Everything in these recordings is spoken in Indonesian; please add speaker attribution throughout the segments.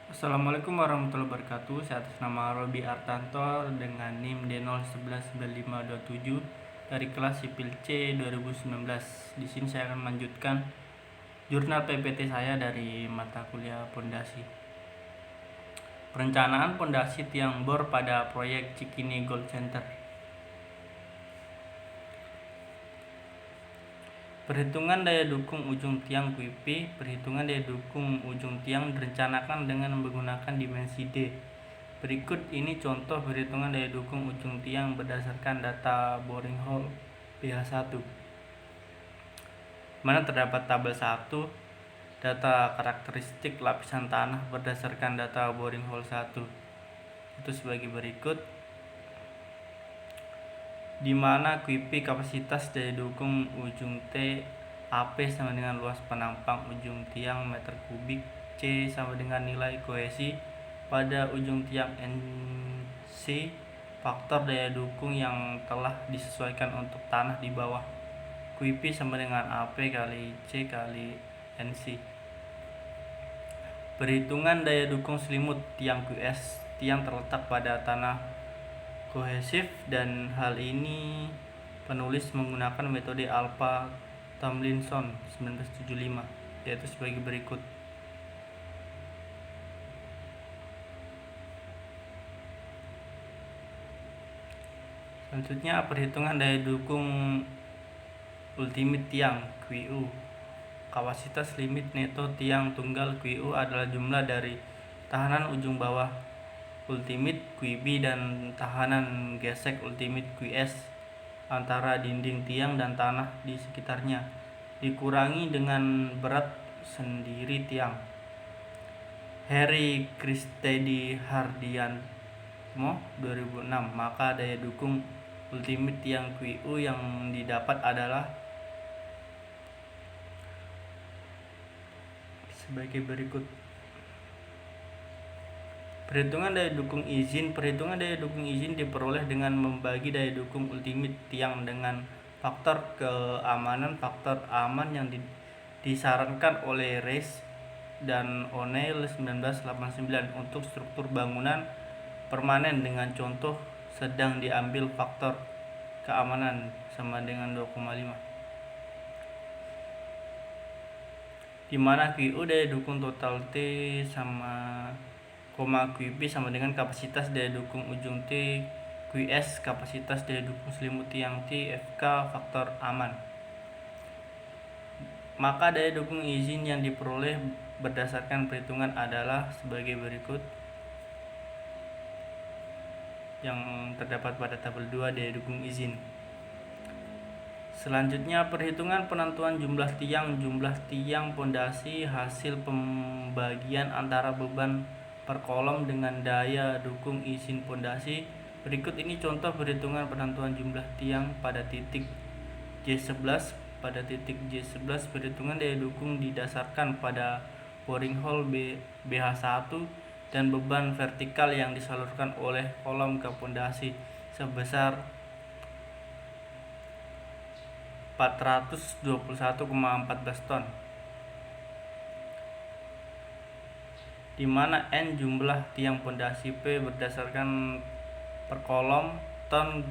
Speaker 1: Assalamualaikum warahmatullahi wabarakatuh. Saya atas nama Robi Artanto dengan NIM D01199527 dari kelas Sipil C 2019. Di sini saya akan melanjutkan jurnal PPT saya dari mata kuliah Pondasi. Perencanaan pondasi tiang bor pada proyek Cikini Gold Center. Perhitungan daya dukung ujung tiang QIP. Perhitungan daya dukung ujung tiang direncanakan dengan menggunakan dimensi D. Berikut ini contoh perhitungan daya dukung ujung tiang berdasarkan data boring hole BH1. Mana terdapat tabel 1, data karakteristik lapisan tanah berdasarkan data boring hole 1. Itu sebagai berikut. Di mana QIP kapasitas daya dukung ujung T AP sama dengan luas penampang ujung tiang meter kubik, C sama dengan nilai kohesi pada ujung tiang NC, faktor daya dukung yang telah disesuaikan untuk tanah di bawah. QIP sama dengan AP kali C kali NC. Perhitungan daya dukung selimut tiang QS. Tiang terletak pada tanah kohesif dan hal ini penulis menggunakan metode Alpha Tomlinson 1975, yaitu sebagai berikut. Selanjutnya perhitungan daya dukung ultimate tiang QU. Kapasitas limit neto tiang tunggal QU adalah jumlah dari tahanan ujung bawah ultimate QB dan tahanan gesek ultimate QS antara dinding tiang dan tanah di sekitarnya, dikurangi dengan berat sendiri tiang. Harry Christedi Hardianmo 2006. Maka daya dukung ultimate tiang QU yang didapat adalah sebagai berikut. Perhitungan daya dukung izin. Perhitungan daya dukung izin diperoleh dengan membagi daya dukung ultimate tiang dengan faktor keamanan. Faktor aman yang disarankan oleh Reis dan O'Neill 1989 untuk struktur bangunan permanen dengan contoh sedang diambil faktor keamanan sama dengan 2,5, dimana QU daya dukung total T sama QB sama dengan kapasitas daya dukung ujung T QS kapasitas daya dukung selimut tiang T FK faktor aman. Maka daya dukung izin yang diperoleh berdasarkan perhitungan adalah sebagai berikut, yang terdapat pada tabel 2 daya dukung izin. Selanjutnya perhitungan penentuan jumlah tiang pondasi hasil pembagian antara beban per kolom dengan daya dukung izin pondasi. Berikut ini contoh perhitungan penentuan jumlah tiang pada titik J11. Pada titik J11 perhitungan daya dukung didasarkan pada boring hole BH1 dan beban vertikal yang disalurkan oleh kolom ke pondasi sebesar 421,14 ton, di mana N jumlah tiang pondasi P berdasarkan per kolom, ton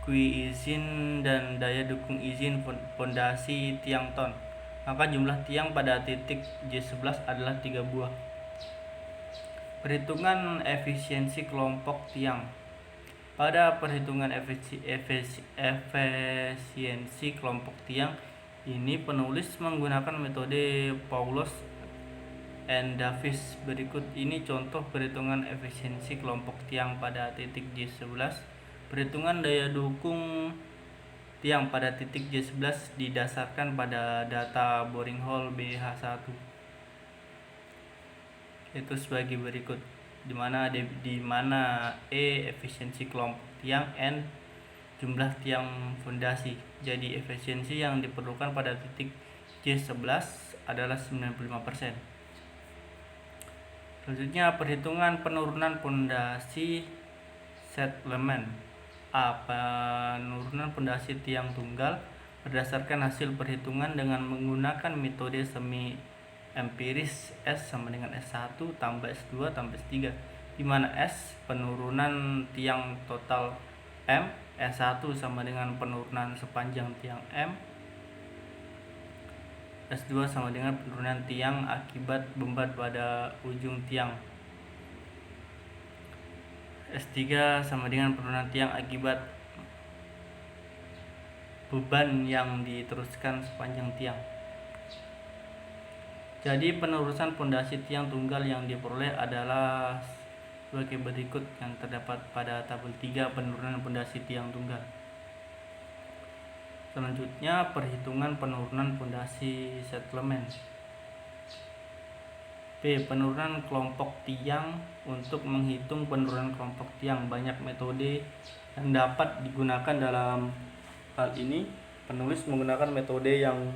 Speaker 1: QI izin dan daya dukung izin pondasi tiang ton. Maka jumlah tiang pada titik J11 adalah 3 buah. Perhitungan efisiensi kelompok tiang. Pada perhitungan efisiensi kelompok tiang ini penulis menggunakan metode Paulos and Davis. Berikut ini contoh perhitungan efisiensi kelompok tiang pada titik J11. Perhitungan daya dukung tiang pada titik J11 didasarkan pada data boring hole BH1. Itu sebagai berikut, di mana E efisiensi kelompok tiang, N jumlah tiang fondasi. Jadi efisiensi yang diperlukan pada titik J11 adalah 95%. Selanjutnya perhitungan penurunan pondasi settlement. A. Penurunan pondasi tiang tunggal berdasarkan hasil perhitungan dengan menggunakan metode semi empiris S sama dengan S1 tambah S2 tambah S3, di mana S penurunan tiang total M, S1 sama dengan penurunan sepanjang tiang M, S2 sama dengan penurunan tiang akibat beban pada ujung tiang, S3 sama dengan penurunan tiang akibat beban yang diteruskan sepanjang tiang. Jadi penerusan pondasi tiang tunggal yang diperoleh adalah sebagai berikut yang terdapat pada tabel 3 penurunan pondasi tiang tunggal. Selanjutnya perhitungan penurunan pondasi settlement. B. Penurunan kelompok tiang. Untuk menghitung penurunan kelompok tiang, banyak metode yang dapat digunakan. Dalam hal ini penulis menggunakan metode yang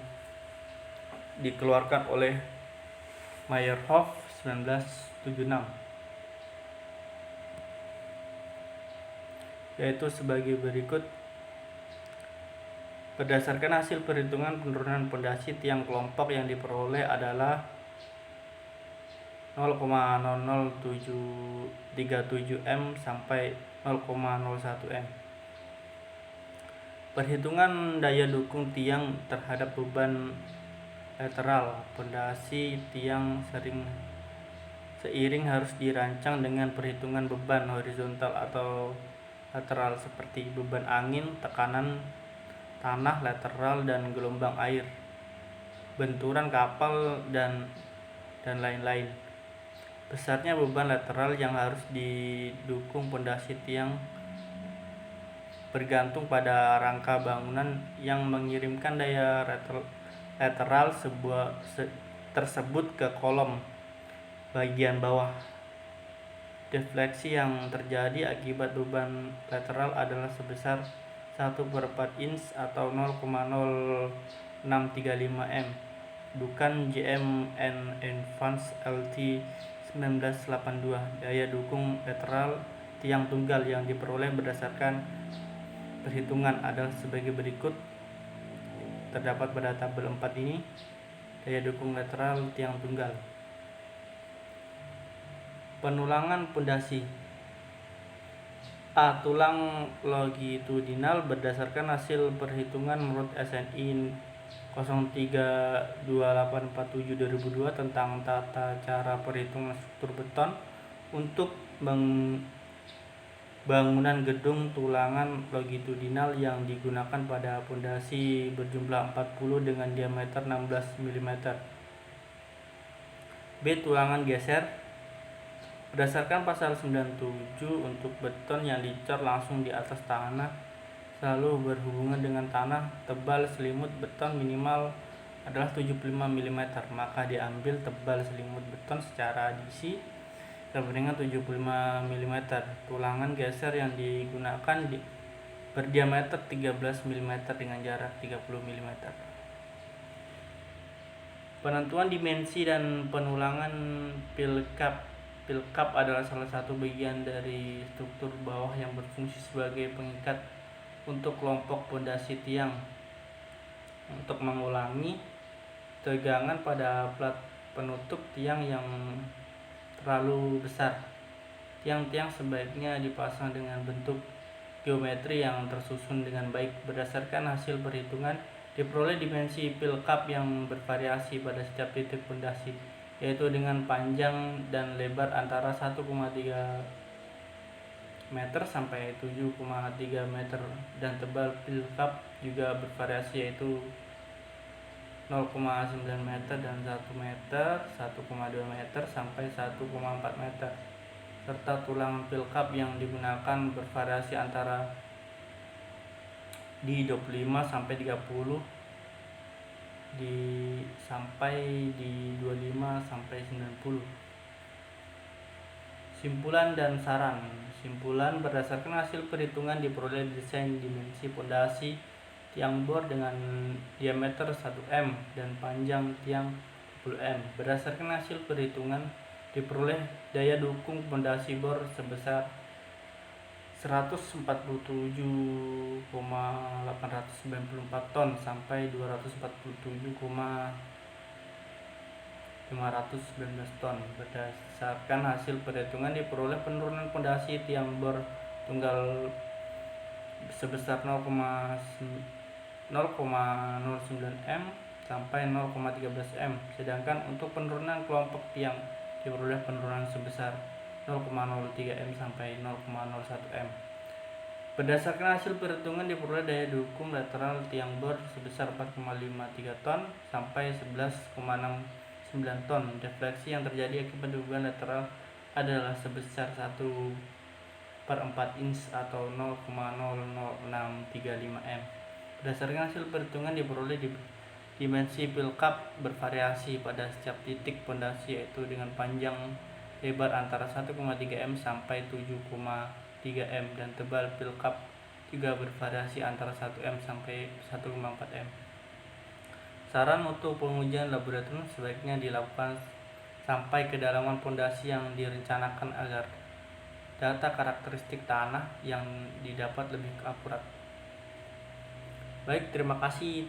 Speaker 1: dikeluarkan oleh Meyerhoff 1976, yaitu sebagai berikut. Berdasarkan hasil perhitungan penurunan pondasi tiang kelompok yang diperoleh adalah 0,0037 M sampai 0,01 M. Perhitungan daya dukung tiang terhadap beban lateral pondasi tiang seiring harus dirancang dengan perhitungan beban horizontal atau lateral seperti beban angin, tekanan tanah lateral dan gelombang air, benturan kapal dan lain-lain. Besarnya beban lateral yang harus didukung pondasi tiang bergantung pada rangka bangunan yang mengirimkan daya lateral tersebut ke kolom bagian bawah. Defleksi yang terjadi akibat beban lateral adalah sebesar 1/4 inch atau 0,0635 M. Dukan JM and Advanced LT 1982. Daya dukung lateral tiang tunggal yang diperoleh berdasarkan perhitungan adalah sebagai berikut. Terdapat pada tabel 4 ini daya dukung lateral tiang tunggal. Penulangan pondasi. A. Tulang longitudinal berdasarkan hasil perhitungan menurut SNI 032847/2002 tentang tata cara perhitungan struktur beton untuk bangunan gedung. Tulangan longitudinal yang digunakan pada pondasi berjumlah 40 dengan diameter 16 mm. B. Tulangan geser. Berdasarkan pasal 97, untuk beton yang dicor langsung di atas tanah selalu berhubungan dengan tanah, tebal selimut beton minimal adalah 75 mm, maka diambil tebal selimut beton secara adisi sama dengan 75 mm. Tulangan geser yang digunakan berdiameter 13 mm dengan jarak 30 mm. Penentuan dimensi dan penulangan pilkap. Pilkap adalah salah satu bagian dari struktur bawah yang berfungsi sebagai pengikat untuk kelompok pondasi tiang. Untuk mengulangi tegangan pada plat penutup tiang yang terlalu besar, tiang-tiang sebaiknya dipasang dengan bentuk geometri yang tersusun dengan baik. Berdasarkan hasil perhitungan diperoleh dimensi pilkap yang bervariasi pada setiap titik pondasi, yaitu dengan panjang dan lebar antara 1,3 meter sampai 7,3 meter, dan tebal pilkap juga bervariasi, yaitu 0,9 meter dan 1 meter, 1,2 meter sampai 1,4 meter, serta tulang pilkap yang digunakan bervariasi antara di 25 sampai 30 sampai di 25 sampai 90. Simpulan dan saran. Simpulan berdasarkan hasil perhitungan diperoleh desain dimensi pondasi tiang bor dengan diameter 1 M dan panjang tiang 10 M. Berdasarkan hasil perhitungan diperoleh daya dukung pondasi bor sebesar 147,894 ton sampai 247,8 519 ton. Berdasarkan hasil perhitungan diperoleh penurunan pondasi tiang bor tunggal sebesar 0,09 m sampai 0,13 m, sedangkan untuk penurunan kelompok tiang diperoleh penurunan sebesar 0,03 m sampai 0,01 m. Berdasarkan hasil perhitungan diperoleh daya dukung lateral tiang bor sebesar 4,53 ton sampai 11,69 ton. Defleksi yang terjadi akibat beban lateral adalah sebesar 1/4 inch atau 0,00635 m. Berdasarkan hasil perhitungan diperoleh dimensi pilkap bervariasi pada setiap titik pondasi, yaitu dengan panjang lebar antara 1,3 m sampai 7,3 m dan tebal pilkap juga bervariasi antara 1 m sampai 1,4 m. Saran untuk pengujian laboratorium sebaiknya dilakukan sampai kedalaman pondasi yang direncanakan agar data karakteristik tanah yang didapat lebih akurat. Baik, terima kasih.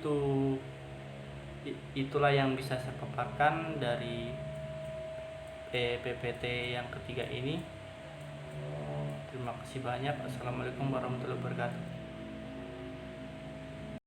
Speaker 1: Itulah yang bisa saya paparkan dari PPT yang ketiga ini. Terima kasih banyak. Assalamualaikum warahmatullahi wabarakatuh.